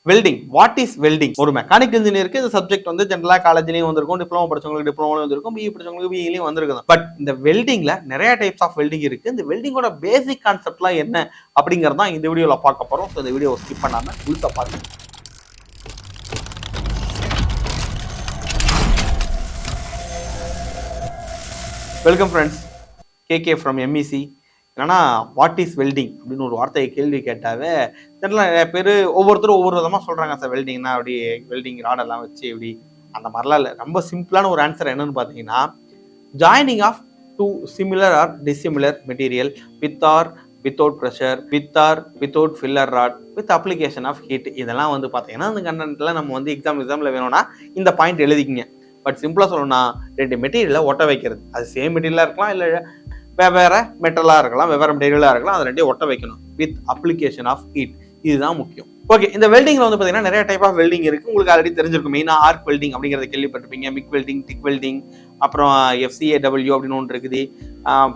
Welding, what is welding? ஒரு mechanical இன்ஜினியருக்கு இந்த subject வந்து ஜென்ரலா காலேஜ்லயும் வந்திருக்கும், டிப்ளமோ படிச்சவங்களுக்கு டிப்ளமோலயும் வந்திருக்கும், பிஇ படிச்சவங்களுக்கு பிஇலயும் வந்திருக்கும். பட் இந்த வெல்டிங்ல நிறைய டைப்ஸ் ஆஃப் வெல்டிங் இருக்கு. இந்த வெல்டிங்கோட பேசிக் கான்செப்ட்லாம் என்ன அப்படிங்கறத தான் இந்த வீடியோல பார்க்க போறோம். ஸோ இந்த வீடியோவை ஸ்கிப் பண்ணாம முழுசா பாருங்க. Welcome friends, KK from MEC. என்னன்னா வாட் இஸ் வெல்டிங் அப்படின்னு ஒரு வார்த்தையை கேள்வி கேட்டாவே ஜென்ரலாக நிறைய பேர் ஒவ்வொருத்தரும் ஒவ்வொரு விதமாக சொல்கிறாங்க. சார் வெல்டிங்னா அப்படி வெல்டிங் ராடெல்லாம் வச்சு எப்படி அந்த மாதிரிலாம் இல்லை. ரொம்ப சிம்பிளான ஒரு ஆன்சர் என்னன்னு பார்த்தீங்கன்னா, joining of two similar or dissimilar material with or without pressure, with or without filler rod, with application of heat. இதெல்லாம் வந்து பார்த்தீங்கன்னா அந்த கண்டென்ட்ல நம்ம வந்து எக்ஸாமில் வேணும்னா இந்த பாயிண்ட் எழுதிக்கிங்க. பட் சிம்பிளாக சொல்லணும்னா ரெண்டு மெட்டீரியலை ஒட்ட வைக்கிறது. அது சேம் மெட்டீரியலாக இருக்கலாம், இல்லை வெவ்வேறு மெட்டலாக இருக்கலாம், வெவ்வேறு மெட்டீரியலாக இருக்கலாம். அது ரெண்டையும் ஒட்ட வைக்கணும் வித் அப்ளிகேஷன் ஆஃப் ஹீட். இதுதான் முக்கியம். ஓகே, இந்த வெல்டிங்ல வந்து பார்த்தீங்கன்னா நிறைய டைப் ஆஃப் வெல்டிங் இருக்கு. உங்களுக்கு ஆல்ரெடி தெரிஞ்சிருக்கும். மெயினாக ஆர்க் வெல்டிங் அப்படிங்கிறத கேள்விப்பட்டிருப்பீங்க. மிக் வெல்டிங், டிக் வெல்டிங், அப்புறம் FCAW அப்படின்னு ஒன்று இருக்குது.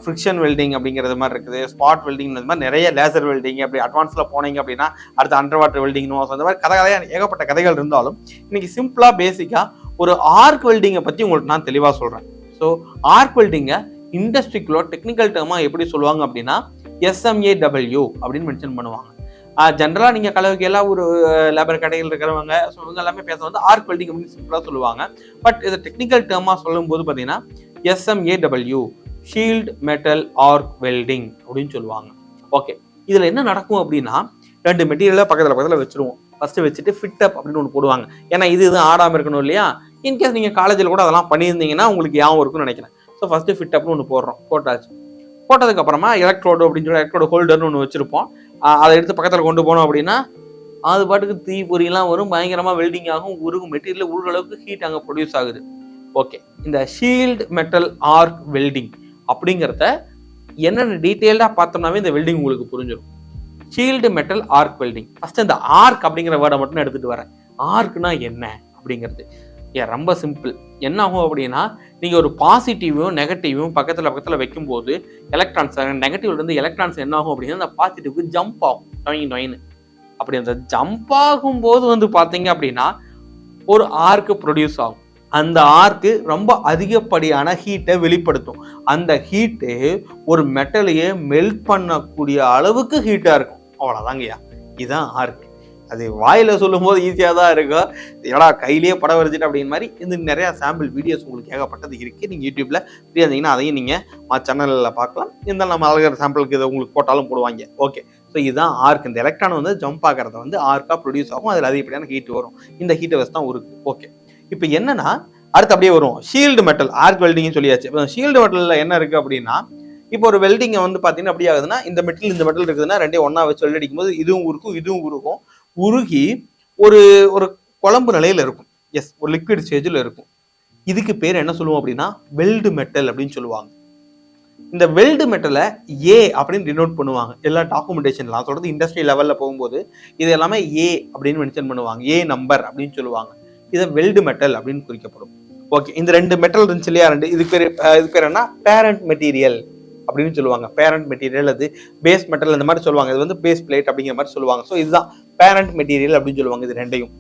ஃப்ரிக்ஷன் வெல்டிங் அப்படிங்கிறது மாதிரி இருக்குது. ஸ்பாட் வெல்டிங், இந்த மாதிரி நிறைய லேசர் வெல்டிங். அப்படி அட்வான்ஸில் போனீங்க அப்படின்னா அடுத்து அண்டர் வாட்டர் வெல்டிங், அந்த மாதிரி கதையாக ஏகப்பட்ட கதைகள் இருந்தாலும் இன்னைக்கு சிம்பிளாக பேசிக்காக ஒரு ஆர்க் வெல்டிங்கை பற்றி உங்களுக்கு நான் தெளிவாக சொல்கிறேன். ஸோ ஆர்க் வெல்டிங்கை இண்டஸ்ட்ரிக்குள்ள டெக்னிக்கல் டேர்மா எப்படி சொல்லுவாங்க அப்படின்னா SMAW அப்படின்னு மென்ஷன் பண்ணுவாங்க. ஜென்ரலா நீங்க கலவைக்கெல்லாம் ஒரு லேபர் கடைகள் இருக்கிறவங்க இவங்க எல்லாமே பேச வந்து ஆர்க் வெல்டிங் அப்படின்னு சிம்பிளா சொல்லுவாங்க. பட் இது டெக்னிக்கல் டேர்மா சொல்லும் போது பாத்தீங்கன்னா SMAW, shield metal arc welding அப்படின்னு சொல்லுவாங்க. ஓகே, இதுல என்ன நடக்கும் அப்படின்னா ரெண்டு மெட்டீரியலை பக்கத்துல வச்சிருவோம். ஃபர்ஸ்ட் வச்சுட்டு ஃபிட் அப் அப்படின்னு ஒன்று போடுவாங்க. ஏன்னா இது ஆடாம இருக்கணும் இல்லையா? இன்கேஸ் நீங்க காலேஜில் கூட அதெல்லாம் பண்ணியிருந்தீங்கன்னா உங்களுக்கு ஞாபகம் இருக்குன்னு நினைக்கிறேன். ஸோ ஃபர்ஸ்ட் ஃபிட் அப்னு ஒன்று போட்டாச்சு. போட்டதுக்கு அப்புறமா எலக்ட்ரோடு அப்படின்னு சொல்லி எலக்ட்ரோடு ஹோல்டர்னு ஒன்று வச்சிருப்போம். அதை எடுத்து பக்கத்தில் கொண்டு போனோம் அப்படின்னா அது பாட்டுக்கு தீ பொறியெல்லாம் வரும், பயங்கரமா வெல்டிங் ஆகும், உருகும், மெட்டீரியல் உருகிற அளவுக்கு ஹீட் அங்கே ப்ரொடியூஸ் ஆகுது. ஓகே, இந்த ஷீல்டு மெட்டல் ஆர்க் வெல்டிங் அப்படிங்கிறத என்னென்ன டீட்டெயில்டாக பார்த்தோம்னாவே இந்த வெல்டிங் உங்களுக்கு புரிஞ்சிடும். Shield metal arc welding. First இந்த ஆர்க் அப்படிங்கிற வேர்டை மட்டும் எடுத்துட்டு வரேன். ஆர்க்னா என்ன அப்படிங்கிறது ரொம்ப சிம்பிள். என்ன ஆகும் அப்படின்னா, நீங்க ஒரு பாசிட்டிவும் நெகட்டிவும் பக்கத்துல வைக்கும்போது எலக்ட்ரான்ஸ், நெகட்டிவ்ல இருந்து எலக்ட்ரான்ஸ் என்ன ஆகும் அப்படின்னா அந்த பாசிட்டிவ்க்கு ஜம்ப் ஆகும். அப்படி அந்த ஜம்ப் ஆகும் போது வந்து பாத்தீங்க அப்படின்னா ஒரு ஆர்க் ப்ரொடியூஸ் ஆகும். அந்த ஆர்க்கு ரொம்ப அதிகப்படியான ஹீட்டை வெளிப்படுத்தும். அந்த ஹீட்டு ஒரு மெட்டலையே மெல்ட் பண்ணக்கூடிய அளவுக்கு ஹீட்டா இருக்கும். அவ்வளவுதாங்கய்யா, இதுதான் ஆர்க். அது வாயில சொல்லும் போது ஈஸியாக தான் இருக்கும். ஏடா கையிலேயே படம் வரைஞ்சிட்டு அப்படின்னு மாதிரி இந்த நிறைய சாம்பிள் வீடியோஸ் உங்களுக்கு ஏகப்பட்டது இருக்கு. நீங்க யூடியூப்ல ஃப்ரீயா இருந்தீங்கன்னா அதையும் நீங்க சேனல்ல பார்க்கலாம். இந்த நம்ம அழகிற சாம்பிளுக்கு இதை உங்களுக்கு போட்டாலும் போடுவாங்க. ஓகே, ஸோ இதுதான் ஆர்க். இந்த எலக்ட்ரான் வந்து ஜம்ப் ஆகிறத வந்து ஆர்க்கா ப்ரொடியூஸ் ஆகும். அதில் அதிகப்படியான ஹீட் வரும். இந்த ஹீட்டை வச்சு தான் இருக்கு. ஓகே, இப்போ என்னன்னா அடுத்து அப்படியே வரும் ஷீல்டு மெட்டல் ஆர்க் வெல்டிங்னு சொல்லியாச்சு. இப்போ ஷீல்டு மெட்டல்ல என்ன இருக்கு அப்படின்னா, இப்போ ஒரு வெல்டிங்கை வந்து பார்த்தீங்கன்னா அப்படி ஆகுதுன்னா இந்த மெட்டல் இருக்குதுன்னா ரெண்டே ஒன்னா வச்சு வெல்ட் அடிக்கும் போது இதுவும் உருகும். உருகி ஒரு ஒரு குழம்பு நிலையில இருக்கும். எஸ், ஒரு லிக்விட் ஸ்டேஜில் இருக்கும். இதுக்கு பேர் என்ன சொல்லுவோம் அப்படின்னா வெல்டு மெட்டல் அப்படின்னு சொல்லுவாங்க. இந்த வெல்டு மெட்டலை ஏ அப்படின்னு டினோட் பண்ணுவாங்க. எல்லா டாக்குமெண்டேஷன்லாம் சொல்றது இண்டஸ்ட்ரி லெவல்ல போகும்போது இது எல்லாமே ஏ அப்படின்னு மென்ஷன் பண்ணுவாங்க. ஏ நம்பர் அப்படின்னு சொல்லுவாங்க. இதை வெல்டு மெட்டல் அப்படின்னு குறிக்கப்படும். ஓகே, இந்த ரெண்டு மெட்டல் இருந்துச்சு இல்லையா, இது பேர் என்ன, பேரண்ட் மெட்டீரியல் அப்படின்னு சொல்லுவாங்க. பேரண்ட் மெட்டீரியல், அது பேஸ் மெட்டல் அந்த மாதிரி சொல்லுவாங்க. இது வந்து பேஸ் பிளேட் அப்படிங்கிற மாதிரி சொல்லுவாங்க. ஸோ இதுதான் பேரண்ட் மெட்டீரியல் அப்படின்னு சொல்லுவாங்க. இது ரெண்டையும்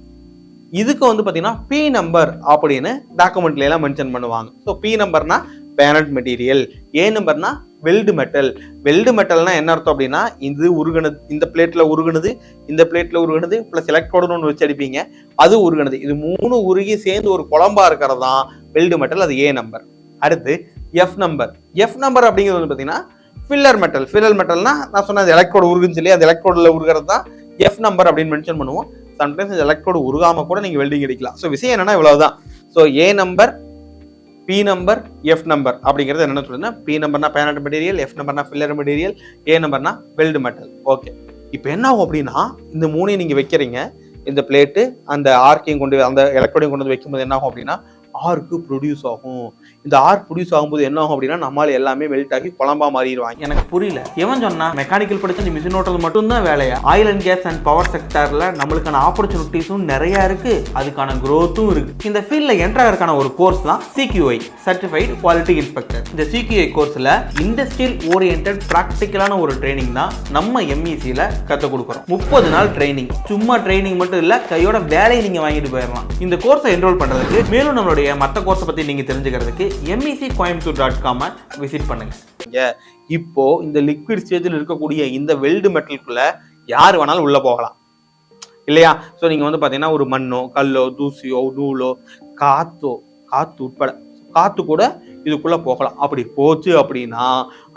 இதுக்கு வந்து பார்த்தீங்கன்னா பி நம்பர் அப்படின்னு டாக்குமெண்ட்ல எல்லாம் மென்ஷன் பண்ணுவாங்க. ஸோ பி நம்பர்னா பேரண்ட் மெட்டீரியல், ஏ நம்பர்னா வெல்டு மெட்டல். வெல்டு மெட்டல்னா என்ன அர்த்தம் அப்படின்னா இது உருகுனது, இந்த பிளேட்ல உருகுனது, இந்த பிளேட்ல உருகுனது, பிளஸ் எலக்ட்ரோடுன்னு ஒன்று வச்சு அடிப்பீங்க, அது உருகுனது. இது மூணு உருகி சேர்ந்து ஒரு குழம்பா இருக்கிறது தான் வெல்டு மெட்டல். அது ஏ நம்பர். அடுத்து எஃப் நம்பர். எஃப் நம்பர் அப்படிங்கிறது வந்து பார்த்தீங்கன்னா ஃபில்லர் மெட்டல். ஃபில்லர் மெட்டல்னா நான் சொன்னது எலக்ட்ரோடு உருகுன்னு சொல்லி அந்த எலக்ட்ரோடில் உருகிறது தான் எஃப் நம்பர் அப்படின்னு மென்ஷன் பண்ணுவோம். சம்டைம்ஸ் இந்த எலக்ட்ரோடு உருகாம கூட நீங்க வெல்டிங் அடிக்கலாம். ஸோ விஷயம் என்னன்னா இவ்வளவுதான். So A number, B number, F number அப்படிங்கிறது என்ன சொல்லுன்னா, பி நம்பர்னா பேரண்ட் மெட்டீரியல், எஃப் நம்பர்னா ஃபில்லர் மெட்டீரியல், ஏ நம்பர்னா வெல்டு மெட்டல். ஓகே, இப்போ என்ன ஆகும் அப்படின்னா இந்த மூணையும் நீங்க வைக்கிறீங்க. இந்த பிளேட்டு அந்த ஆர்க்கையும் கொண்டு அந்த எலக்ட்ரோடையும் கொண்டு வந்து வைக்கும்போது என்ன ஆகும் அப்படின்னா ஆர்க்கு ப்ரொடியூஸ் ஆகும். இந்த ஆர்க் ப்ரொடியூஸ் ஆகும்போது என்ன ஆகும் அப்படின்னா நம்மளால எல்லாமே மெல்ட் ஆகி குழம்பா மாறிடுவாங்க. எனக்கு புரியல, எவன் சொன்னா மெக்கானிக்கல் படிச்சு நீ மிஷின் ஓட்டுறது மட்டும் தான் வேலையா? Oil and gas and power செக்டர்ல நம்மளுக்கான ஆப்பர்ச்சுனிட்டிஸும் நிறைய இருக்கு, அதுக்கான growth-உம் இருக்கு. இந்த ஃபீல்ட்ல என்டர் ஆகிறதுக்கான ஒரு கோர்ஸ் தான் CQI, சர்டிஃபைட் குவாலிட்டி இன்ஸ்பெக்டர். இந்த CQI கோர்ஸ்ல இண்டஸ்ட்ரியல் ஓரியன்டட் பிராக்டிக்கலான ஒரு ட்ரைனிங் தான் நம்ம MECல கற்றுக் கொடுக்குறோம். 30 நாள் ட்ரைனிங், சும்மா ட்ரைனிங் மட்டும் இல்ல, கையோட வேலையை நீங்க வாங்கிட்டு போயிடலாம். இந்த கோர்ஸை என்ரோல் பண்றதுக்கு, மேலும் நம்மளுடைய மற்ற கோர்ஸை பத்தி நீங்க தெரிஞ்சுக்கிறதுக்கு MECcoimbatore.com விசிட் பண்ணுங்க. இப்போ இந்த லிக்விட் ஸ்டேஜில் இருக்கக்கூடிய இந்த வெல்டு மெட்டலுக்குள்ள யார் வேணாலும் உள்ள போகலாம் இல்லையா? ஸோ நீங்க வந்து பாத்தீங்கன்னா ஒரு மண்ணோ கல்லோ தூசியோ நூலோ காத்து உட்பட காத்து கூட இதுக்குள்ள போகலாம். அப்படி போச்சு அப்படின்னா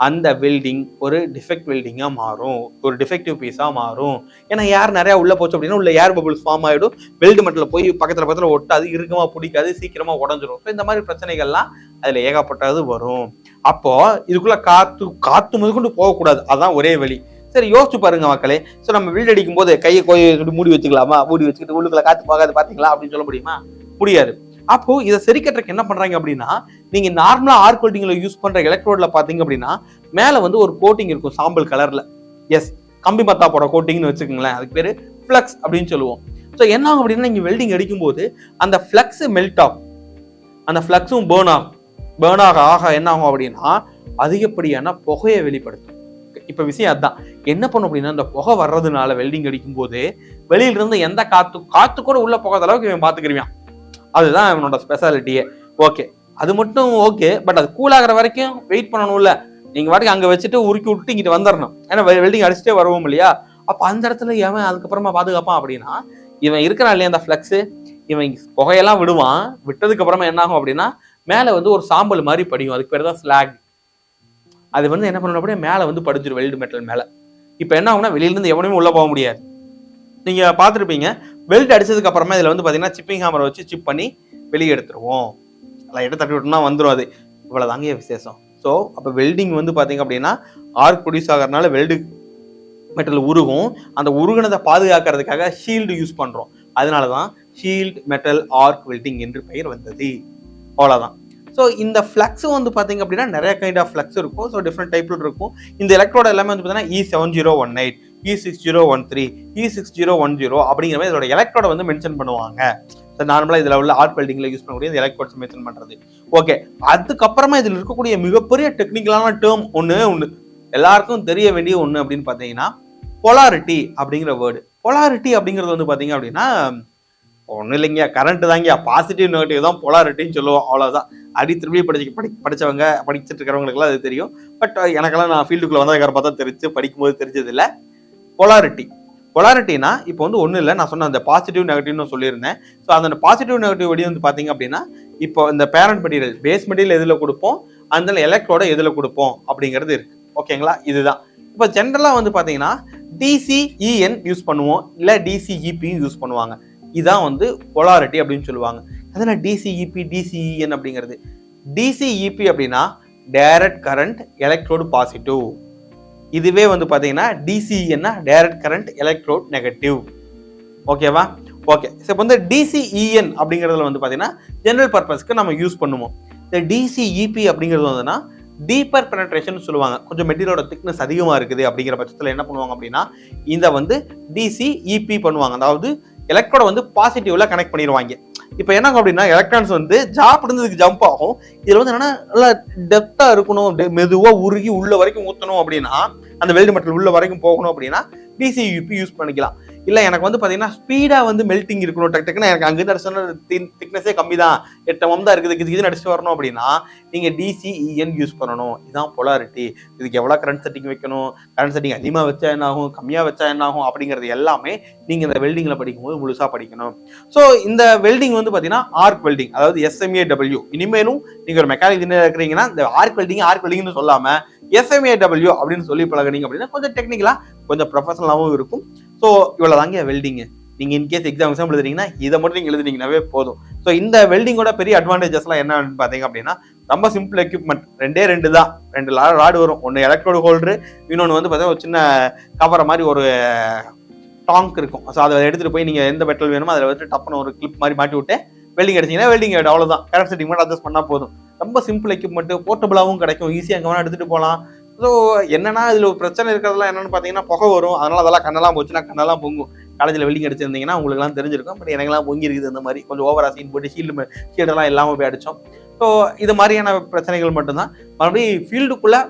அந்த வெல்டிங் ஒரு டிஃபெக்ட் வெல்டிங்கா மாறும், ஒரு டிஃபெக்டிவ் பீஸா மாறும். ஏன்னா ஏர் நிறைய உள்ள போச்சு அப்படின்னா உள்ள ஏர் பபிள்ஸ் ஃபார்ம் ஆயிடும், வெல்டு மெட்டல போய் பக்கத்துல ஒட்டாது, இறுக்கமா பிடிக்காது, சீக்கிரமா உடஞ்சிரும். ஸோ இந்த மாதிரி பிரச்சனைகள்லாம் அதுல ஏகப்பட்டது வரும். அப்போ இதுக்குள்ள காத்து முதற்கொண்டு போகக்கூடாது, அதான் ஒரே வழி. சரி யோசிச்சு பாருங்க மக்களே. ஸோ நம்ம வெல்ட் அடிக்கும் போது கையை மூடி வச்சுக்கலாமா? மூடி வச்சுக்கிட்டு உள்ளுக்குள்ள காத்து போகாது பாத்தீங்களா அப்படின்னு சொல்ல முடியுமா? முடியாது. அப்போ இதை சரி கட்டுறதுக்கு என்ன பண்றாங்க அப்படின்னா, நீங்க நார்மலா ஆர்க் வெல்டிங்ல யூஸ் பண்ற எலக்ட்ரோட்ல பாத்தீங்க அப்படின்னா மேல வந்து ஒரு கோட்டிங் இருக்கும் சாம்பல் கலர்ல. எஸ், கம்பி மத்தா போட கோட்டிங்னு வச்சுக்கோங்களேன், அதுக்கு பேரு ஃபிளக்ஸ் அப்படின்னு சொல்லுவோம். ஸோ என்ன ஆகும் அப்படின்னா நீங்க வெல்டிங் அடிக்கும் போது அந்த ஃபிளக்ஸ் மெல்ட் ஆகும், அந்த ஃபிளக்ஸும் பேர்ன் ஆக என்ன ஆகும் அப்படின்னா அதிகப்படியான புகையை வெளிப்படுத்தும். இப்ப விஷயம் அதுதான், என்ன பண்ணும் அப்படின்னா இந்த புகை வர்றதுனால வெல்டிங் அடிக்கும் போது வெளியில இருந்து எந்த காத்து கூட உள்ள போகாத அளவுக்கு இவன் பாத்துக்கிருவான். அதுதான் அவனோட ஸ்பெஷாலிட்டியே. ஓகே, அது மட்டும் ஓகே, பட் அது கூல் ஆகிற வரைக்கும் வெயிட் பண்ணணும்ல. நீங்க வாட்டுக்கு அங்க வச்சுட்டு உருக்கி விட்டுட்டு இங்கிட்டு வந்துடணும், ஏன்னா வெல்டிங் அடிச்சுட்டே வருவோம் இல்லையா? அப்ப அந்த இடத்துல எவன் அதுக்கப்புறமா பாதுகாப்பான் அப்படின்னா இவன் இருக்கிறான் இல்லையா அந்த ஃபிளக்ஸ், இவன் புகையெல்லாம் விடுவான். விட்டதுக்கு அப்புறமா என்ன ஆகும் அப்படின்னா மேல வந்து ஒரு சாம்பல் மாதிரி படியும், அதுக்கு பேர் தான் ஸ்லாக். அது வந்து என்ன பண்ணணும் அப்படியே மேல வந்து படிஞ்சிடும் வெல்டு மெட்டல் மேல. இப்ப என்ன ஆகும்னா வெளியில இருந்து எவனுமே உள்ள போக முடியாது. நீங்க பாத்துருப்பீங்க, வெல்ட் அடிச்சதுக்கு அப்புறமா இதுல வந்து பாத்தீங்கன்னா சிப்பிங் ஹேமரை வச்சு சிப் பண்ணி வெளியே எடுத்துருவோம், லைட்டா தட்டி விட்டோம்னா வந்துடும். அது இவ்வளவுதாங்க விசேஷம். ஸோ அப்ப வெல்டிங் வந்து பாத்தீங்க அப்படின்னா ஆர்க் ப்ரொடியூஸ் ஆகிறதுனால வெல்டு மெட்டல் உருகும். அந்த உருகுனதை பாதுகாக்கிறதுக்காக ஷீல்டு யூஸ் பண்றோம், அதனாலதான் ஷீல்ட் மெட்டல் ஆர்க் வெல்டிங் என்று பெயர் வந்தது. அவ்வளவுதான். ஸோ இந்த ஃப்ளக்ஸ் வந்து பார்த்தீங்க அப்படின்னா நிறைய கைண்ட் ஆஃப் ஃப்ளக்ஸ் இருக்கும். ஸோ டிஃப்ரெண்ட் டைப்ல இருக்கும். இந்த எலக்ட்ரோட எல்லாமே வந்து பார்த்தீங்கன்னா E7018, E6013, E6010 அப்படிங்கிற மாதிரி இதோட எலக்ட்ரோட வந்து மென்ஷன் பண்ணுவாங்க. ஸோ நார்மலாக இதில் உள்ள ஆர்க் வெல்டிங்ல யூஸ் பண்ணக்கூடிய இந்த எலக்ட்ரோட்ஸ் மென்ஷன் பண்ணுறது. ஓகே, அதுக்கப்புறமா இதில் இருக்கக்கூடிய மிகப்பெரிய டெக்னிக்கலான டேர்ம் ஒன்று எல்லாருக்கும் தெரிய வேண்டிய ஒன்று அப்படின்னு பார்த்தீங்கன்னா பொலாரிட்டி அப்படிங்கிற வேர்டு. பொலாரிட்டி அப்படிங்கிறது வந்து பார்த்தீங்க அப்படின்னா ஒன்றும் இல்லைங்க, கரண்ட் தாங்க, பாசிட்டிவ் நெகட்டிவ் தான் பொலாரிட்டின்னு சொல்லுவோம், அவ்வளோதான். அடி திரும்பி படிச்சவங்க படிச்சுட்டு இருக்கிறவங்களுக்குலாம் அது தெரியும். பட் எனக்கெல்லாம் நான் ஃபீல்டுக்குள்ள வந்ததுக்கார பார்த்தா தெரிஞ்சு படிக்கும்போது தெரிஞ்சது இல்லை. பொலாரிட்டினா இப்போ வந்து ஒன்றும் இல்லை, நான் சொன்ன அந்த பாசிட்டிவ் நெகட்டிவ்னு சொல்லியிருந்தேன். ஸோ அந்த பாசிட்டிவ் நெகட்டிவ் வழி வந்து பார்த்தீங்க அப்படின்னா இப்போ இந்த பேரண்ட் மெட்டீரியல் பேஸ் மெட்டீரியல் எதில் கொடுப்போம், அந்த எலக்ட்ரோட எதில் கொடுப்போம் அப்படிங்கிறது இருக்கு. ஓகேங்களா? இதுதான் இப்போ ஜென்ரலாக வந்து பார்த்தீங்கன்னா DCEN யூஸ் பண்ணுவோம், இல்லை DCEP யூஸ் பண்ணுவாங்க. இதான் வந்து பொலாரிட்டி அப்படின்னு சொல்லுவாங்க. அதனால DCEP DCEN அப்படிங்கிறது. DCEP அப்படின்னா டைரக்ட் கரண்ட் எலக்ட்ரோடு பாசிட்டிவ். இதுவே வந்து பாத்தீங்கன்னா DCEN direct current electrode negative. ஓகேவா? ஓகே. இப்போ வந்து DCEN அப்படிங்கிறதுல வந்து பாத்தீங்கன்னா ஜெனரல் பர்பஸ்க்கு நம்ம யூஸ் பண்ணுவோம். இந்த DCEP அப்படிங்கிறது வந்துன்னா டீப்பர் பெனட்ரேஷன் சொல்லுவாங்க. கொஞ்சம் மெட்டீரியலோட திக்னஸ் அதிகமா இருக்குது அப்படிங்கிற பட்சத்தில் என்ன பண்ணுவாங்க அப்படின்னா இதை வந்து DCEP பண்ணுவாங்க. அதாவது எலக்ட்ரோட வந்து பாசிட்டிவ்ல கனெக்ட் பண்ணிடுவாங்க. இப்போ என்ன அப்படின்னா எலக்ட்ரான்ஸ் வந்து ஜாப் இருந்ததுக்கு ஜம்ப் ஆகும். இதுல வந்து என்னன்னா நல்லா டெப்தா இருக்கணும், மெதுவா உருகி உள்ள வரைக்கும் ஊத்தணும் அப்படின்னா அந்த வெல்டு மெட்டல் உள்ள வரைக்கும் போகணும் அப்படின்னா DCEP யூஸ் பண்ணிக்கலாம். இல்ல எனக்கு வந்து பாத்தீங்கன்னா ஸ்பீடா வந்து மெல்டிங் இருக்கணும், டக்கு டக்குன்னு எனக்கு அங்கிருந்து அடிச்சோன்னா திக்னஸே கம்மி தான், 8 mm தான் இருக்குது, இது அடிச்சுட்டு வரணும் அப்படின்னா நீங்க DCEN யூஸ் பண்ணணும். இதுதான் பொலாரிட்டி. இதுக்கு எவ்வளவு கரண்ட் செட்டிங் வைக்கணும், கரண்ட் செட்டிங் அதிகமா வச்சா என்ன ஆகும், கம்மியா வச்சா என்ன ஆகும் அப்படிங்கிறது எல்லாமே நீங்க இந்த வெல்டிங்ல படிக்கும்போது முழுசா படிக்கணும். ஸோ இந்த வெல்டிங் வந்து பாத்தீங்கன்னா ஆர்க் வெல்டிங், அதாவது SMAW. இனிமேலும் நீங்க ஒரு மெக்கானிக் இன்ஜினியர் இருக்கிறீங்கன்னா இந்த ஆர்க் வெல்டிங்னு சொல்லாம SMAW அப்படின்னு சொல்லி பழகினீங்க அப்படின்னா கொஞ்சம் டெக்னிக்கலா கொஞ்சம் ப்ரொஃபஷனலாகவும் இருக்கும். So இவ்வளவுதாங்க welding. நீங்க இன்கேஸ் எக்ஸாம் எழுதுறீங்கன்னா இதை மட்டும் நீங்க எழுதுனீங்கன்னாவே போதும். ஸோ இந்த வெல்டிங்கோட பெரிய அட்வான்டேஜஸ்லாம் என்ன பாத்தீங்க அப்படின்னா ரொம்ப சிம்பிள் எக்யூப்மெண்ட். ரெண்டு தான், 2 ராடு வரும். ஒன்று எலக்ட்ரோடு ஹோல்டரு, இன்னொன்று வந்து பார்த்தீங்கன்னா ஒரு சின்ன கவரை மாதிரி ஒரு டாங்க் இருக்கும். ஸோ அதை எடுத்துட்டு போய் நீங்க எந்த மெட்டல் வேணுமோ அதில் வச்சு டப்புன்னு ஒரு கிளிப் மாதிரி மாட்டி விட்டு வெல்டிங் அடிச்சீங்கன்னா வெல்டிங் ஆயிடும். அவ்வளவுதான். கரண்ட் செட்டிங் மட்டும் அட்ஜஸ்ட் பண்ணா போதும். ரொம்ப சிம்பிள் எக்யூப்மெண்ட், போர்ட்டபிளாகவும் கிடைக்கும், ஈஸியாக எங்கே வேணால் எடுத்துகிட்டு போகலாம். ஸோ என்னன்னா இதில் ஒரு பிரச்சனை இருக்கிறதுலாம் என்னென்னு பார்த்தீங்கன்னா புகை வரும். அதனால் அதெல்லாம் கண்ணெல்லாம் போச்சுன்னா கண்ணெல்லாம் பொங்கும். காலேஜில் வெல்டிங் அடிச்சிருந்தீங்கன்னா உங்களுக்குலாம் தெரிஞ்சிருக்கும். பட் எனக்குலாம் பொங்கி இருக்குது. இந்த மாதிரி கொஞ்சம் ஓவரா சீன் போட்டு ஷீல்டெல்லாம் இல்லாமல் போய் அடித்தோம். ஸோ இது மாதிரியான பிரச்சனைகள் மட்டும்தான். மறுபடியும் ஃபீல்டுக்குள்ளே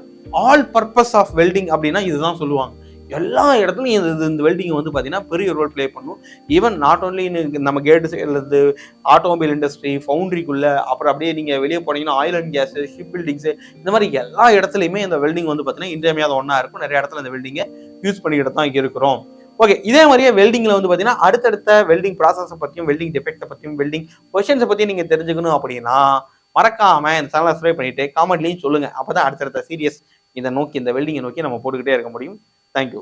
ஆல் பர்பஸ் ஆஃப் வெல்டிங் அப்படின்னா இதுதான் சொல்லுவாங்க. எல்லா இடத்துலையும் இந்த வெல்டிங் வந்து பார்த்தீங்கன்னா பெரிய ரோல் ப்ளே பண்ணும். ஈவன் நாட் ஓன்லி நம்ம கேட்டு சைட்லேருந்து ஆட்டோமொபைல் இண்டஸ்ட்ரி, ஃபவுண்ட்ரிக்குள்ளே, அப்புறம் அப்படியே நீங்கள் வெளியே போனீங்கன்னா oil and gas, ship buildings, இந்த மாதிரி எல்லா இடத்துலையுமே இந்த வெல்டிங் வந்து பார்த்தீங்கன்னா இன்றியமையாத ஒன்றா இருக்கும். நிறைய இடத்துல இந்த வெல்டிங்கை யூஸ் பண்ணிக்கிட்டு தான் இருக்கிறோம். ஓகே, இதே மாதிரியே வெல்டிங்கில் வந்து பார்த்தீங்கன்னா அடுத்தடுத்த வெல்டிங் ப்ராசஸை பற்றியும், வெல்டிங் டிஃபெக்டை பற்றியும், வெல்டிங் பொசிஷன்ஸை பற்றியும் நீங்கள் தெரிஞ்சுக்கணும் அப்படின்னா மறக்காம இந்த சேனலை சப்ஸ்கிரைப் பண்ணிட்டு காமெண்ட்லையும் சொல்லுங்க. அப்பதான் அடுத்தடுத்த சீரியஸ் இந்த வெல்டிங்கை நோக்கி நம்ம போட்டுக்கிட்டே இருக்க முடியும். தேங்க்யூ.